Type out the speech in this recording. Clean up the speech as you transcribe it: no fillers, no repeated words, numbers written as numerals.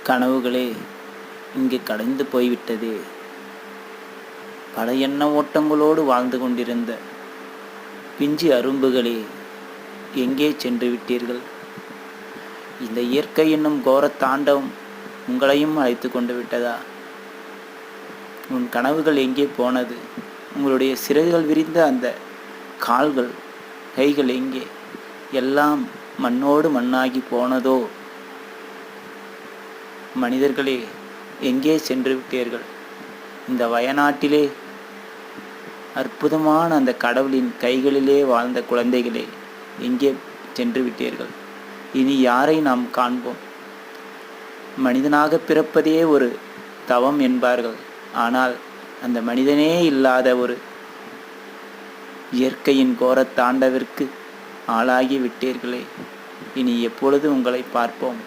கனவுகளே இங்கு கடந்து போய்விட்டதே. பல எண்ண ஓட்டங்களோடு வாழ்ந்து கொண்டிருந்த பிஞ்சு அரும்புகளே எங்கே சென்று விட்டீர்கள்? இந்த இயற்கை என்னும் கோர தாண்டவம் உங்களையும் அழைத்து கொண்டு விட்டதா? உன் கனவுகள் எங்கே போனது? உங்களுடைய சிறகுகள் விரிந்த அந்த கால்கள் கைகள் எங்கே? எல்லாம் மண்ணோடு மண்ணாகி போனதோ? மனிதர்களே எங்கே சென்று விட்டீர்கள்? இந்த வயநாட்டிலே அற்புதமான அந்த கடவுளின் கைகளிலே வாழ்ந்த குழந்தைகளே எங்கே சென்று விட்டீர்கள்? இனி யாரை நாம் காண்போம்? மனிதனாக பிறப்பதே ஒரு தவம் என்பார்கள். ஆனால் அந்த மனிதனே இல்லாத ஒரு இயற்கையின் கோர தாண்டவிற்கு ஆளாகி விட்டீர்களே. இனி எப்பொழுது உங்களை பார்ப்போம்?